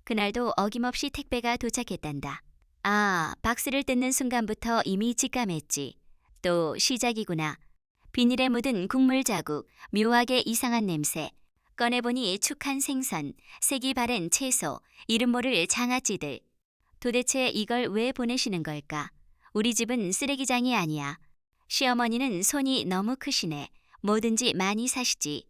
그날도 어김없이 택배가 도착했단다. 아, 박스를 뜯는 순간부터 이미 직감했지. 또 시작이구나. 비닐에 묻은 국물 자국, 묘하게 이상한 냄새. 꺼내보니 축한 생선, 색이 바랜 채소, 이름 모를 장아찌들. 도대체 이걸 왜 보내시는 걸까? 우리 집은 쓰레기장이 아니야. 시어머니는 손이 너무 크시네. 뭐든지 많이 사시지.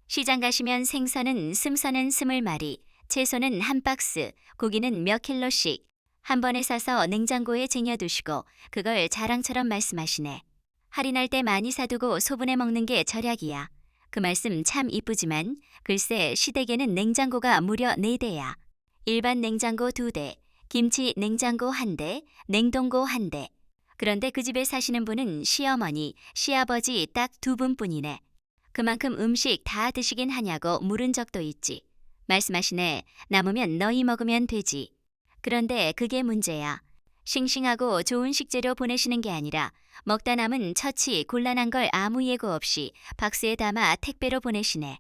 시장 가시면 생선은 슴선은 20마리, 채소는 한 박스, 고기는 몇 킬로씩 한 번에 사서 냉장고에 쟁여두시고 그걸 자랑처럼 말씀하시네. 할인할 때 많이 사두고 소분해 먹는 게 절약이야. 그 말씀 참 이쁘지만 글쎄 시댁에는 냉장고가 무려 4대야. 일반 냉장고 2대, 김치 냉장고 1대, 냉동고 1대. 그런데 그 집에 사시는 분은 시어머니, 시아버지 딱 2분뿐이네. 그만큼 음식 다 드시긴 하냐고 물은 적도 있지. 말씀하시네. 남으면 너희 먹으면 되지. 그런데 그게 문제야. 싱싱하고 좋은 식재료 보내시는 게 아니라 먹다 남은 처치 곤란한 걸 아무 예고 없이 박스에 담아 택배로 보내시네.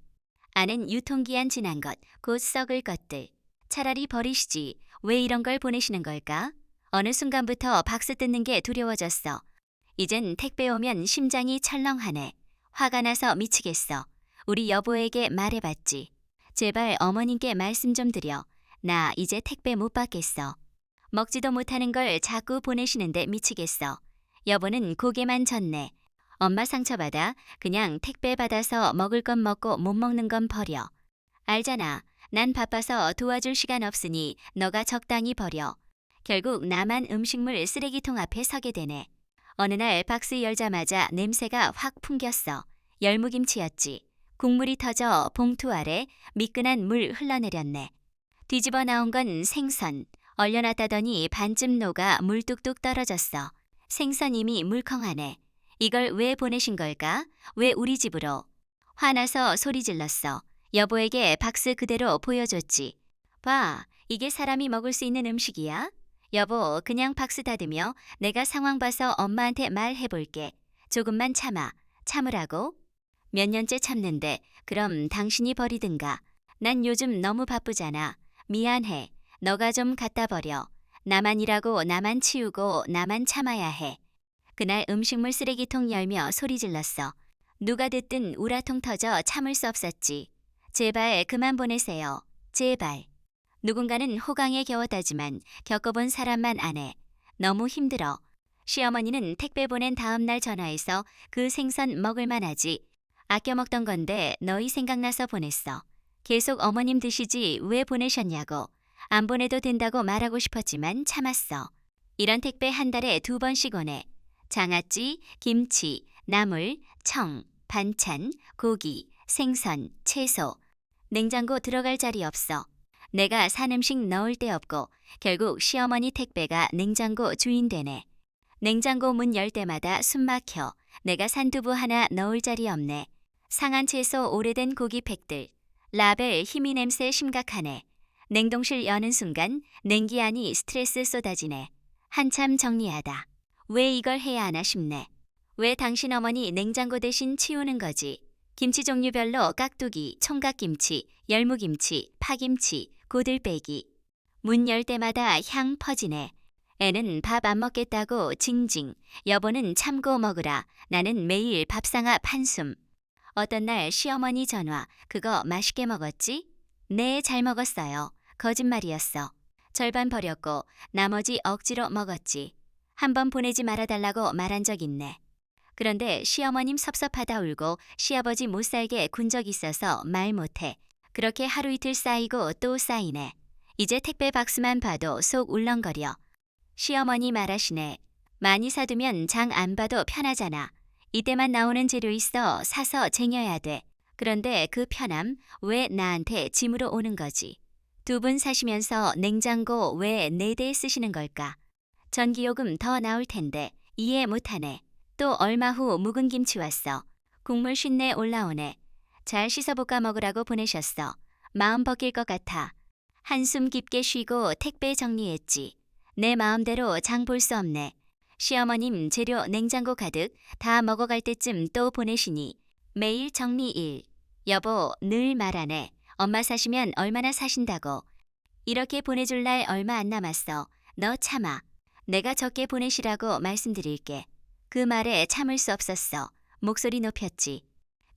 안은 유통기한 지난 것, 곧 썩을 것들. 차라리 버리시지. 왜 이런 걸 보내시는 걸까? 어느 순간부터 박스 뜯는 게 두려워졌어. 이젠 택배 오면 심장이 철렁하네. 화가 나서 미치겠어. 우리 여보에게 말해봤지. 제발 어머님께 말씀 좀 드려. 나 이제 택배 못 받겠어. 먹지도 못하는 걸 자꾸 보내시는데 미치겠어. 여보는 고개만 젓네. 엄마 상처받아. 그냥 택배 받아서 먹을 건 먹고 못 먹는 건 버려. 알잖아. 난 바빠서 도와줄 시간 없으니 너가 적당히 버려. 결국 나만 음식물 쓰레기통 앞에 서게 되네. 어느 날 박스 열자마자 냄새가 확 풍겼어. 열무김치였지. 국물이 터져 봉투 아래 미끈한 물 흘러내렸네. 뒤집어 나온 건 생선. 얼려놨다더니 반쯤 녹아 물 뚝뚝 떨어졌어. 생선 이미 물컹하네. 이걸 왜 보내신 걸까? 왜 우리 집으로? 화나서 소리 질렀어. 여보에게 박스 그대로 보여줬지. 봐, 이게 사람이 먹을 수 있는 음식이야? 여보, 그냥 박스 닫으며 내가 상황 봐서 엄마한테 말해볼게. 조금만 참아. 참으라고? 몇 년째 참는데 그럼 당신이 버리든가. 난 요즘 너무 바쁘잖아. 미안해. 너가 좀 갖다 버려. 나만 일하고 나만 치우고 나만 참아야 해. 그날 음식물 쓰레기통 열며 소리 질렀어. 누가 듣든 우라통 터져 참을 수 없었지. 제발 그만 보내세요. 제발. 누군가는 호강에 겨웠다지만 겪어본 사람만 아네. 너무 힘들어. 시어머니는 택배 보낸 다음 날 전화해서 그 생선 먹을 만하지. 아껴 먹던 건데 너희 생각나서 보냈어. 계속 어머님 드시지 왜 보내셨냐고. 안 보내도 된다고 말하고 싶었지만 참았어. 이런 택배 한 달에 2번씩 오네. 장아찌, 김치, 나물, 청, 반찬, 고기, 생선, 채소. 냉장고 들어갈 자리 없어. 내가 산 음식 넣을 데 없고 결국 시어머니 택배가 냉장고 주인 되네. 냉장고 문 열 때마다 숨 막혀. 내가 산 두부 하나 넣을 자리 없네. 상한 채소 오래된 고기 팩들. 라벨 희미 냄새 심각하네. 냉동실 여는 순간 냉기 안이 스트레스 쏟아지네. 한참 정리하다. 왜 이걸 해야 하나 싶네. 왜 당신 어머니 냉장고 대신 치우는 거지. 김치 종류별로 깍두기, 총각김치, 열무김치, 파김치, 고들빼기. 문 열 때마다 향 퍼지네. 애는 밥 안 먹겠다고 징징. 여보는 참고 먹으라. 나는 매일 밥상앞 한숨. 어떤 날 시어머니 전화. 그거 맛있게 먹었지? 네, 잘 먹었어요. 거짓말이었어. 절반 버렸고 나머지 억지로 먹었지. 한번 보내지 말아달라고 말한 적 있네. 그런데 시어머님 섭섭하다 울고 시아버지 못 살게 군 적 있어서 말 못해. 그렇게 하루 이틀 쌓이고 또 쌓이네. 이제 택배 박스만 봐도 속 울렁거려. 시어머니 말하시네. 많이 사두면 장 안 봐도 편하잖아. 이때만 나오는 재료 있어 사서 쟁여야 돼. 그런데 그 편함 왜 나한테 짐으로 오는 거지. 2분 사시면서 냉장고 왜 4대 쓰시는 걸까? 전기요금 더 나올 텐데 이해 못하네. 또 얼마 후 묵은 김치 왔어. 국물 쉰내 올라오네. 잘 씻어볶아 먹으라고 보내셨어. 마음 벗길 것 같아. 한숨 깊게 쉬고 택배 정리했지. 내 마음대로 장 볼 수 없네. 시어머님 재료 냉장고 가득 다 먹어갈 때쯤 또 보내시니. 매일 정리 일. 여보 늘 말하네. 엄마 사시면 얼마나 사신다고. 이렇게 보내줄 날 얼마 안 남았어. 너 참아. 내가 적게 보내시라고 말씀드릴게. 그 말에 참을 수 없었어. 목소리 높였지.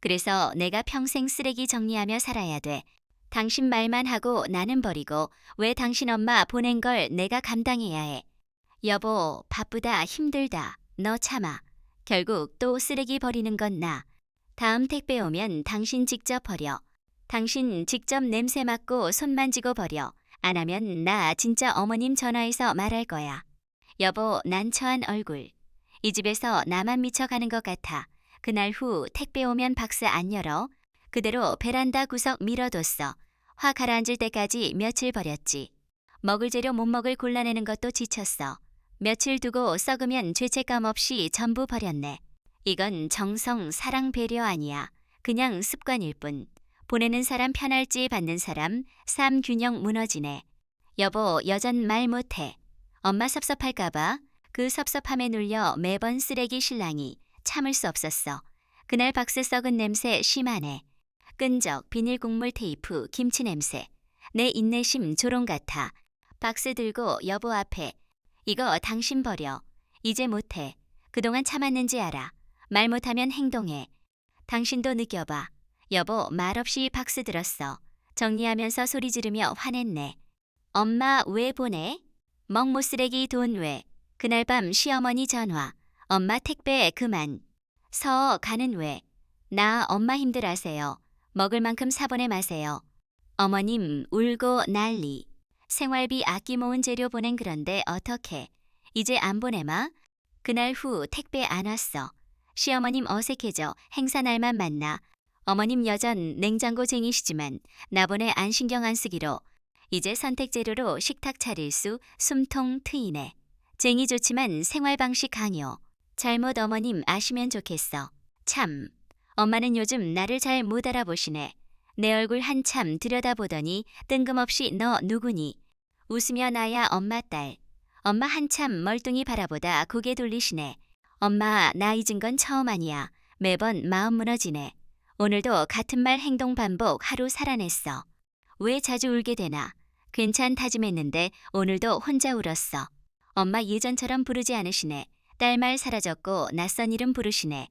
그래서 내가 평생 쓰레기 정리하며 살아야 돼. 당신 말만 하고 나는 버리고 왜 당신 엄마 보낸 걸 내가 감당해야 해. 여보, 바쁘다, 힘들다. 너 참아. 결국 또 쓰레기 버리는 건 나. 다음 택배 오면 당신 직접 버려. 당신 직접 냄새 맡고 손 만지고 버려. 안 하면 나 진짜 어머님 전화해서 말할 거야. 여보, 난처한 얼굴. 이 집에서 나만 미쳐가는 것 같아. 그날 후 택배 오면 박스 안 열어. 그대로 베란다 구석 밀어뒀어. 화 가라앉을 때까지 며칠 버렸지. 먹을 재료 못 먹을 골라내는 것도 지쳤어. 며칠 두고 썩으면 죄책감 없이 전부 버렸네. 이건 정성, 사랑, 배려 아니야. 그냥 습관일 뿐. 보내는 사람 편할지 받는 사람 삶 균형 무너지네. 여보, 여전 말 못해. 엄마 섭섭할까봐 그 섭섭함에 눌려 매번 쓰레기 신랑이 참을 수 없었어. 그날 박스 썩은 냄새 심하네. 끈적, 비닐 국물 테이프, 김치 냄새. 내 인내심 조롱 같아. 박스 들고 여보 앞에 이거 당신 버려. 이제 못해. 그동안 참았는지 알아. 말 못하면 행동해. 당신도 느껴봐. 여보 말없이 박스 들었어. 정리하면서 소리 지르며 화냈네. 엄마 왜 보내? 먹못 쓰레기 돈 왜? 그날 밤 시어머니 전화. 엄마 택배 그만. 서 가는 왜? 나 엄마 힘들하세요. 먹을 만큼 사보내 마세요. 어머님 울고 난리. 생활비 아끼 모은 재료 보낸 그런데 어떡해. 이제 안 보내마? 그날 후 택배 안 왔어. 시어머님 어색해져 행사 날만 만나. 어머님 여전 냉장고쟁이시지만 나보내 안 신경 안 쓰기로 이제 선택 재료로 식탁 차릴 수 숨통 트이네. 쟁이 좋지만 생활 방식 강요. 잘못 어머님 아시면 좋겠어. 참. 엄마는 요즘 나를 잘 못 알아보시네. 내 얼굴 한참 들여다보더니 뜬금없이 너 누구니? 웃으며 나야 엄마 딸. 엄마 한참 멀뚱히 바라보다 고개 돌리시네. 엄마 나 잊은 건 처음 아니야. 매번 마음 무너지네. 오늘도 같은 말 행동 반복 하루 살아냈어. 왜 자주 울게 되나? 괜찮 다짐했는데 오늘도 혼자 울었어. 엄마 예전처럼 부르지 않으시네. 딸 말 사라졌고 낯선 이름 부르시네.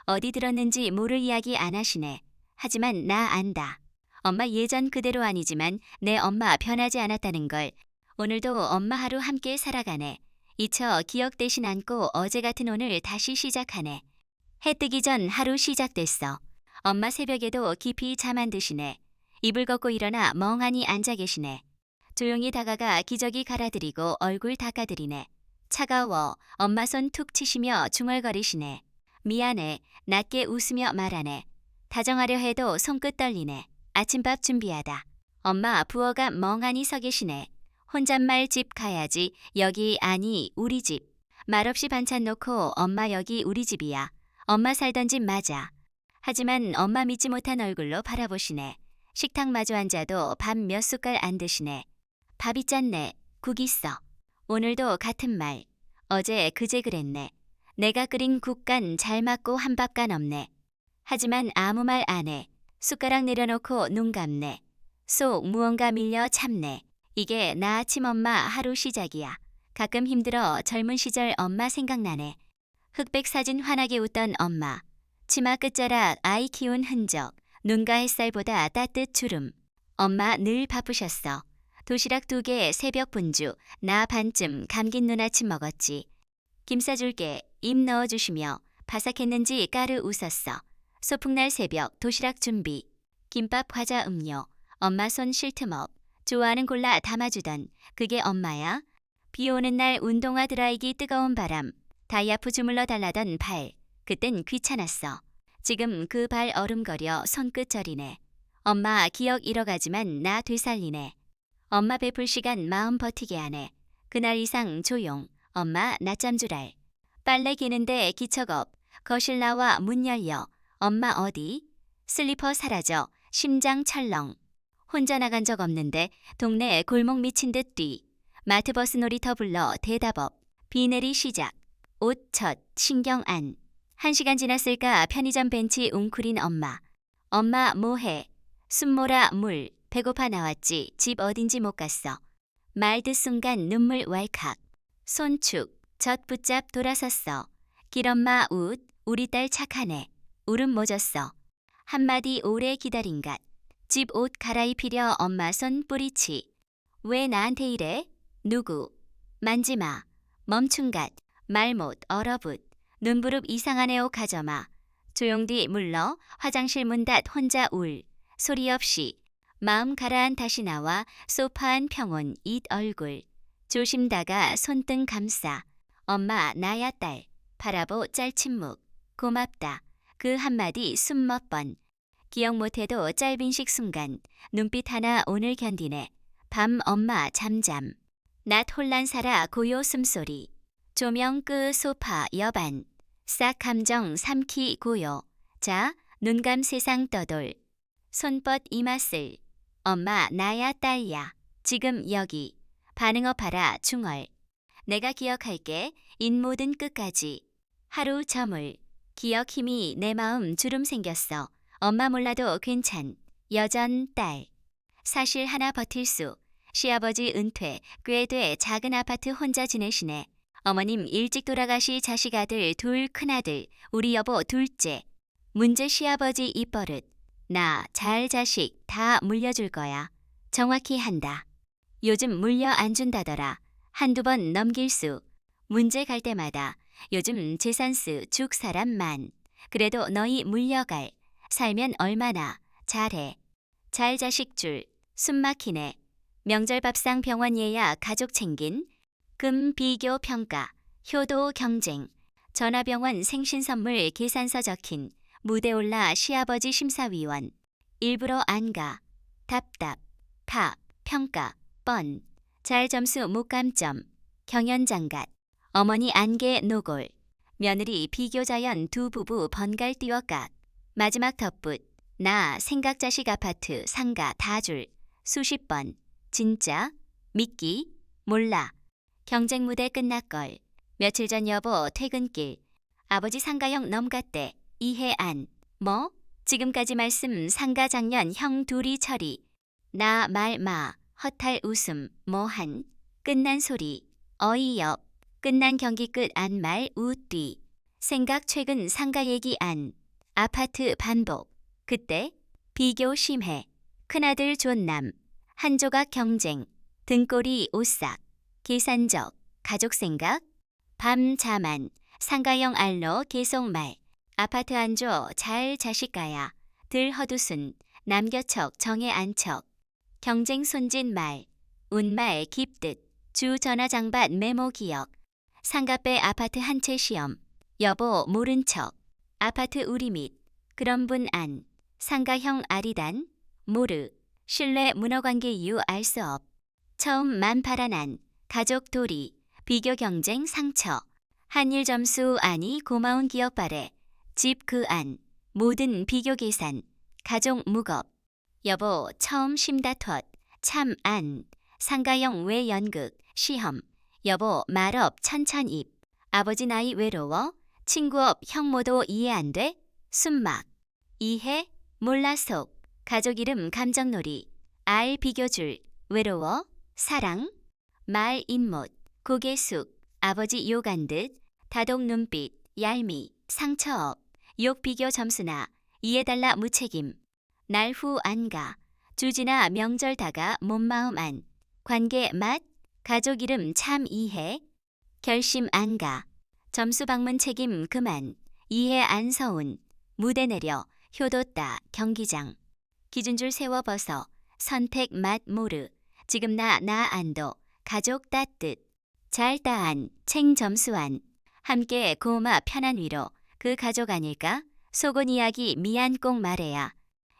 어디 들었는지 모를 이야기 안 하시네. 하지만 나 안다. 엄마 예전 그대로 아니지만 내 엄마 변하지 않았다는 걸. 오늘도 엄마 하루 함께 살아가네. 잊혀 기억 대신 안고 어제 같은 오늘 다시 시작하네. 해 뜨기 전 하루 시작됐어. 엄마 새벽에도 깊이 잠 안 드시네. 이불 걷고 일어나 멍하니 앉아 계시네. 조용히 다가가 기저귀 갈아드리고 얼굴 닦아드리네. 차가워. 엄마 손 툭 치시며 중얼거리시네. 미안해. 낮게 웃으며 말하네. 다정하려 해도 손끝 떨리네. 아침밥 준비하다. 엄마 부엌가 멍하니 서 계시네. 혼잣말 집 가야지. 여기 아니 우리 집. 말없이 반찬 놓고 엄마 여기 우리 집이야. 엄마 살던 집 맞아. 하지만 엄마 믿지 못한 얼굴로 바라보시네. 식탁 마주 앉아도 밥 몇 숟갈 안 드시네. 밥 있잖네. 국 있어. 오늘도 같은 말. 어제 그제 그랬네. 내가 끓인 국간 잘 맞고 한 밥간 없네. 하지만 아무 말 안 해. 숟가락 내려놓고 눈 감네. 속 무언가 밀려 참네. 이게 나 아침 엄마 하루 시작이야. 가끔 힘들어 젊은 시절 엄마 생각나네. 흑백 사진 환하게 웃던 엄마. 치마 끝자락 아이 키운 흔적. 눈과 햇살보다 따뜻 주름. 엄마 늘 바쁘셨어. 도시락 2개 새벽 분주. 나 반쯤 감긴 눈 아침 먹었지. 김 싸줄게. 입 넣어주시며 바삭했는지 까르 웃었어. 소풍날 새벽 도시락 준비. 김밥 과자 음료. 엄마 손 쉴 틈 없. 좋아하는 골라 담아주던 그게 엄마야. 비 오는 날 운동화 드라이기 뜨거운 바람. 다이아프 주물러 달라던 발. 그땐 귀찮았어. 지금 그 발 얼음거려 손끝 저리네. 엄마 기억 잃어가지만 나 되살리네. 엄마 베풀 시간 마음 버티게 하네. 그날 이상 조용. 엄마 낮잠 주랄. 빨래 기는데 기척업. 거실 나와 문 열려. 엄마 어디? 슬리퍼 사라져. 심장 철렁. 혼자 나간 적 없는데 동네 골목 미친 듯 뛰. 마트버스 놀이터 불러 대답업. 비 내리 시작. 옷 첫 신경 안. 1시간 지났을까 편의점 벤치 웅크린 엄마. 엄마 뭐해? 숨 몰아 물. 배고파 나왔지 집 어딘지 못 갔어. 말듯 순간 눈물 왈칵. 손축 젖 붙잡 돌아섰어. 길엄마 웃 우리 딸 착하네. 울음 멎었어. 한마디 오래 기다린갓. 집 옷 갈아입히려 엄마 손 뿌리치. 왜 나한테 이래? 누구? 만지마. 멈춘갓. 말 못 얼어붙. 눈부릅 이상한 애오 가져마. 조용디 물러 화장실 문 닫 혼자 울. 소리 없이. 마음 가라앉 다시 나와 소파한 평온 잇 얼굴. 조심다가 손등 감싸. 엄마 나야 딸. 바라보 짤침묵. 고맙다. 그 한마디 숨 몇 번. 기억 못해도 짧은식 순간. 눈빛 하나 오늘 견디네. 밤 엄마 잠잠. 낮 혼란 살아 고요 숨소리. 조명 끄 소파 여반. 싹 감정 삼키 고요. 자 눈감 세상 떠돌. 손뻗 이마슬. 엄마 나야 딸야. 지금 여기. 반응업하라 중얼. 내가 기억할게. 인 모든 끝까지. 하루 저물. 기억 힘이 내 마음 주름 생겼어. 엄마 몰라도 괜찮. 여전 딸. 사실 하나 버틸 수. 시아버지 은퇴 꽤 돼 작은 아파트 혼자 지내시네. 어머님 일찍 돌아가시 자식 아들 둘 큰아들 우리 여보 둘째. 문제 시아버지 입버릇. 나 잘 자식 다 물려줄 거야. 정확히 한다. 요즘 물려 안 준다더라. 한두 번 넘길 수. 문제 갈 때마다 요즘 재산스 죽 사람 만. 그래도 너희 물려갈. 살면 얼마나 잘해. 잘 자식 줄. 숨 막히네. 명절 밥상 병원 예약 가족 챙긴. 금 비교 평가. 효도 경쟁. 전화병원 생신선물 계산서 적힌. 무대 올라 시아버지 심사위원. 일부러 안 가. 답답. 파. 평가. 뻔. 잘 점수 목감점. 경연장갓. 어머니 안개 노골. 며느리 비교자연 두 부부 번갈 띄워깍. 마지막 덧붙. 나 생각자식 아파트 상가 다 줄. 수십 번. 진짜? 믿기? 몰라. 경쟁 무대 끝났걸. 며칠 전 여보 퇴근길. 아버지 상가형 넘갔대. 이해 안. 뭐? 지금까지 말씀 상가 장년 형 둘이 처리. 나 말 마. 허탈 웃음. 뭐한. 끝난 소리. 어이없. 끝난 경기 끝 안 말 우뒤. 생각 최근 상가 얘기 안. 아파트 반복. 그때 비교 심해. 큰아들 존남. 한 조각 경쟁. 등골이 오싹. 계산적. 가족 생각. 밤 자만. 상가형 알로 계속 말. 아파트 안조 잘 자식가야. 들 허두순. 남겨척 정에 안척. 경쟁 손짓 말. 운말 깁듯. 주 전화 장밭 메모 기억. 상가배 아파트 한 채 시험. 여보 모른 척. 아파트 우리 및. 그런 분 안. 상가형 아리단. 모르. 신뢰 문어관계 이유 알 수 없. 처음 만파란한. 가족 도리. 비교 경쟁 상처. 한일 점수 아니 고마운 기억 바래. 집 그 안. 모든 비교 계산. 가족 무겁. 여보 처음 심다텄. 참 안. 상가형 외 연극. 시험. 여보 말업 천천입. 아버지 나이 외로워. 친구업 형모도 이해 안 돼? 숨막. 이해? 몰라 속. 가족 이름 감정놀이. 알 비교줄. 외로워. 사랑. 말 입못. 고개 숙. 아버지 욕한 듯. 다독 눈빛. 얄미. 상처업. 욕 비교 점수나. 이해달라 무책임. 날 후 안 가. 주지나 명절 다가 몸마음 안. 관계 맛. 가족 이름 참 이해. 결심 안 가. 점수 방문 책임 그만. 이해 안 서운. 무대 내려. 효도 따 경기장. 기준줄 세워 벗어. 선택 맛 모르. 지금 나 안도. 가족 따뜻. 잘 따안. 챙 점수안. 함께 고마 편한 위로. 그 가족 아닐까? 속옷 이야기 미안 꼭 말해야.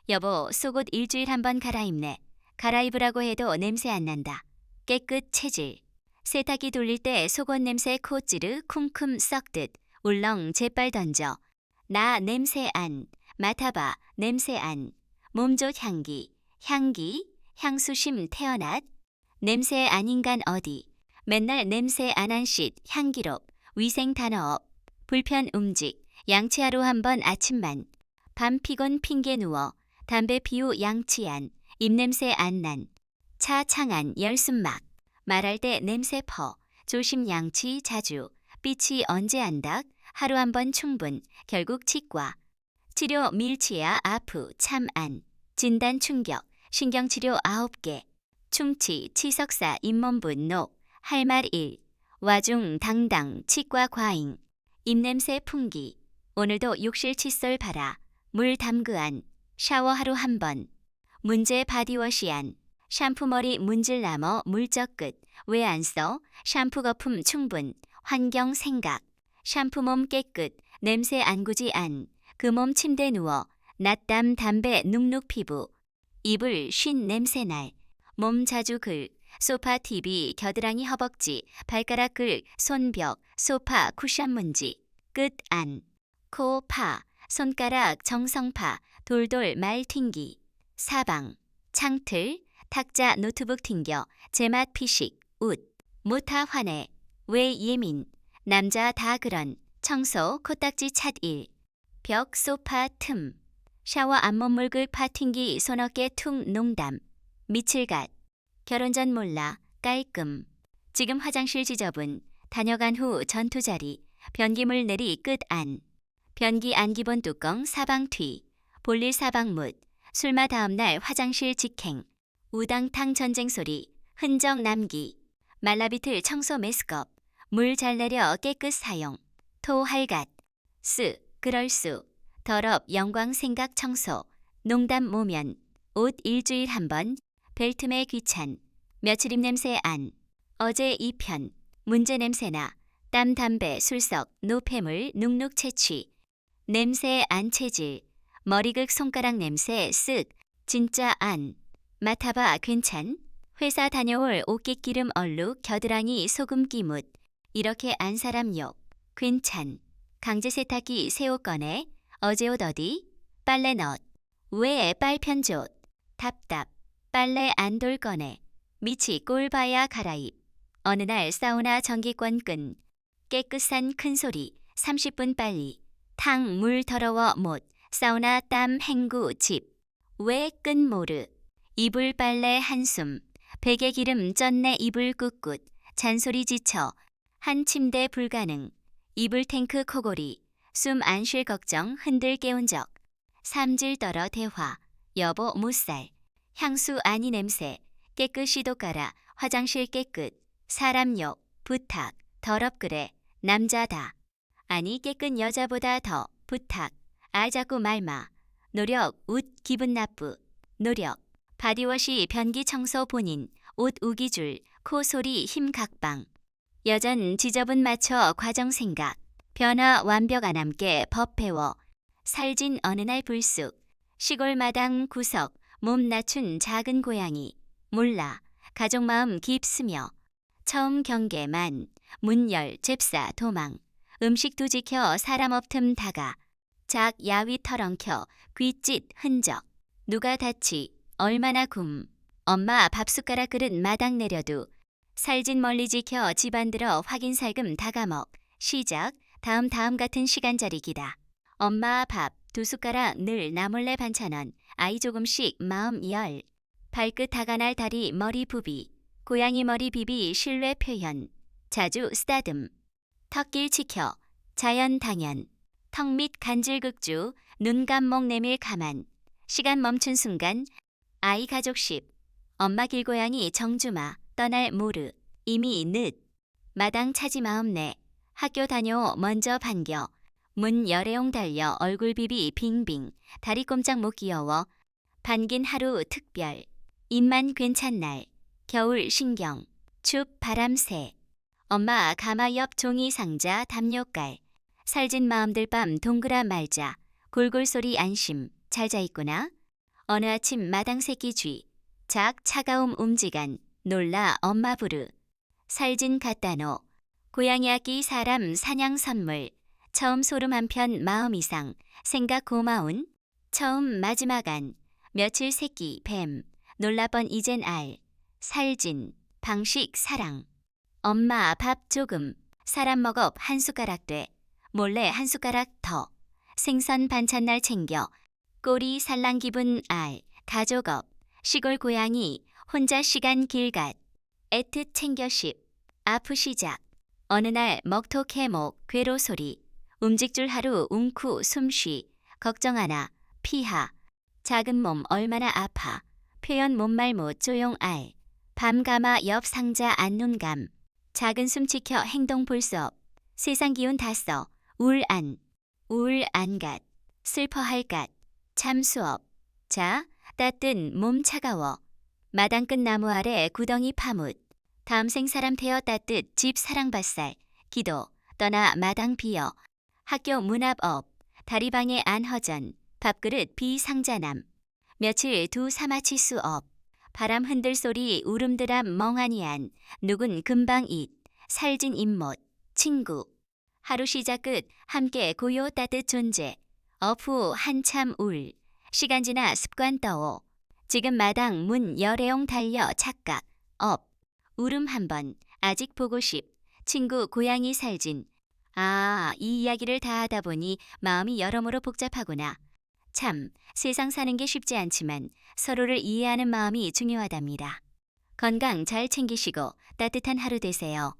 여보 속옷 일주일 한번 갈아입네. 갈아입으라고 해도 냄새 안 난다. 깨끗 체질. 세탁기 돌릴 때 속옷 냄새 코찌르 쿰쿰 썩듯. 울렁 재빨 던져. 나 냄새 안. 맡아봐 냄새 안. 몸좋 향기. 향기. 향수심 태어났. 냄새 안 인간 어디. 맨날 냄새 안 한 쉿 향기롭. 위생 단어업. 불편 움직. 양치하루 한번 아침만. 밤 피곤 핑계 누워. 담배 피우 양치한. 입냄새 안 난. 차 창안 열숨막. 말할 때 냄새 퍼. 조심 양치 자주. 삐치 언제 안닥. 하루 한 번 충분. 결국 치과. 치료 밀치야 아프 참 안. 진단 충격. 신경치료 9개. 충치 치석사 잇몸 녹. 할 말 1. 와중 당당 치과 과잉. 입냄새 풍기. 오늘도 욕실 칫솔 봐라. 물 담그안. 샤워 하루 한 번. 문제 바디워시안. 샴푸 머리 문질나머 물적 끝. 왜 안 써? 샴푸 거품 충분. 환경 생각. 샴푸 몸 깨끗. 냄새 안 구지 안. 그 몸 침대 누워. 낮담 담배 눅눅 피부. 이불 쉰 냄새 날. 몸 자주 긁. 소파 TV 겨드랑이 허벅지. 발가락 긁. 손벽. 소파 쿠션 문지. 끝 안. 코 파. 손가락 정성파. 돌돌 말 튕기. 사방. 창틀. 탁자 노트북 튕겨. 제맛 피식. 웃. 못하 화내. 왜 예민. 남자 다 그런. 청소 코딱지 찻 일. 벽 소파 틈. 샤워 앞몸 물긁 파튕기 손어깨 퉁 농담. 미칠갓. 결혼 전 몰라. 깔끔. 지금 화장실 지저분. 다녀간 후 전투자리. 변기물 내리 끝 안. 변기 안 기본 뚜껑 사방 튀. 볼일 사방 묻. 술마 다음날 화장실 직행. 우당탕 전쟁 소리. 흔적 남기. 말라비틀 청소 메스껍. 물 잘 내려 깨끗 사용. 토 할갓. 쓰. 그럴 수. 더럽 영광 생각 청소. 농담 모면. 옷 일주일 한 번. 벨트매 귀찬. 며칠 입냄새 안. 어제 2편. 문제 냄새나. 땀 담배 술석 노폐물 눅눅 채취. 냄새 안 체질. 머리극 손가락 냄새 쓱. 진짜 안. 맡아봐 괜찮? 회사 다녀올 옷깃기름 얼룩 겨드랑이 소금 끼묻. 이렇게 안 사람 욕. 괜찮. 강제 세탁기 새 옷 꺼내. 어제 옷 어디? 빨래 넣. 왜 빨편 줬. 답답. 빨래 안 돌 꺼내. 미치 꼴 봐야 갈아입. 어느 날 사우나 전기권 끈. 깨끗한 큰 소리. 30분 빨리. 탕 물 더러워 못. 사우나 땀 헹구 집. 왜 끈 모르. 이불 빨래 한숨. 베개 기름 쩐내 이불 꿋꿋. 잔소리 지쳐. 한 침대 불가능. 이불 탱크 코골이. 숨 안 쉴 걱정 흔들 깨운 적. 삼질 떨어 대화. 여보 못살. 향수 아니 냄새. 깨끗이도 깔아. 화장실 깨끗. 사람 욕. 부탁. 더럽 그래. 남자다. 아니 깨끗 여자보다 더. 부탁. 아 자꾸 말마. 노력 웃 기분 나쁘. 노력. 바디워시 변기 청소 본인. 옷 우기줄. 코 소리 힘 각방. 여전 지저분 맞춰 과정 생각. 변화 완벽 안 함께 법 배워. 살진 어느 날 불쑥. 시골 마당 구석. 몸 낮춘 작은 고양이. 몰라. 가족 마음 깊으며. 처음 경계만. 문열 잽싸 도망. 음식도 지켜 사람 없음 다가. 작 야위 털엉켜. 귀찢 흔적. 누가 다치. 얼마나 굼. 엄마 밥숟가락 그릇 마당 내려두. 살진 멀리 지켜 집안 들어 확인 살금 다가먹. 시작. 다음 같은 시간짜리 기다. 엄마 밥 2숟가락 늘 나몰래 반찬원. 아이 조금씩 마음 열. 발끝 다가날 다리 머리 부비. 고양이 머리 비비 신뢰 표현. 자주 쓰다듬. 턱길 지켜. 자연 당연. 턱 밑 간질극주. 눈 감목 내밀 가만. 시간 멈춘 순간. 아이 가족십. 엄마 길고양이 정주마. 떠날 모르. 이미 늦. 마당 차지 마음 내. 학교 다녀 먼저 반겨. 문 열애용 달려 얼굴 비비 빙빙. 다리 꼼짝 못 귀여워. 반긴 하루 특별. 입만 괜찮 날. 겨울 신경. 춥 바람 새. 엄마 가마 옆 종이 상자 담요깔. 살진 마음들 밤 동그라 말자. 골골 소리 안심. 잘 자 있구나. 어느 아침 마당 새끼 쥐. 작 차가움 움지간. 놀라 엄마 부르. 살진 갖다 놓. 고양이 아기 사람 사냥 선물. 처음 소름 한편 마음 이상. 생각 고마운. 처음 마지막 안. 며칠 새끼 뱀. 놀라번 이젠 알. 살진. 방식 사랑. 엄마 밥 조금. 사람 먹업 한 숟가락 돼. 몰래 한 숟가락 더. 생선 반찬날 챙겨. 꼬리 살랑 기분 알. 가족업. 시골 고양이, 혼자 시간 길갓, 애틋 챙겨십, 아프 시작. 어느 날 먹토 캐목, 괴로 소리, 움직줄 하루 웅쿠 숨쉬, 걱정 하나, 피하, 작은 몸 얼마나 아파, 표현 못말 못 조용 알, 밤 감아 옆 상자 안눈감, 작은 숨 지켜 행동 불섭, 세상 기운 다 써, 우울 안갓, 슬퍼할 갓, 참 수업. 자, 따뜻 몸 차가워. 마당 끝 나무 아래 구덩이 파묻. 다음 생 사람 되어 따뜻 집 사랑받살. 기도 떠나 마당 비어. 학교 문 앞 업. 다리방에 안허전. 밥그릇 비상자남. 며칠 두 사마치 수업. 바람 흔들 소리 울음드람 멍하니 안. 누군 금방 잇. 살진 입못. 친구. 하루 시작 끝 함께 고요 따뜻 존재. 어후 한참 울. 시간 지나 습관 떠오. 지금 마당 문 열애용 달려 착각. 업. 울음 한번. 아직 보고 싶. 친구 고양이 살진. 아, 이 이야기를 다 하다 보니 마음이 여러모로 복잡하구나. 참, 세상 사는 게 쉽지 않지만 서로를 이해하는 마음이 중요하답니다. 건강 잘 챙기시고 따뜻한 하루 되세요.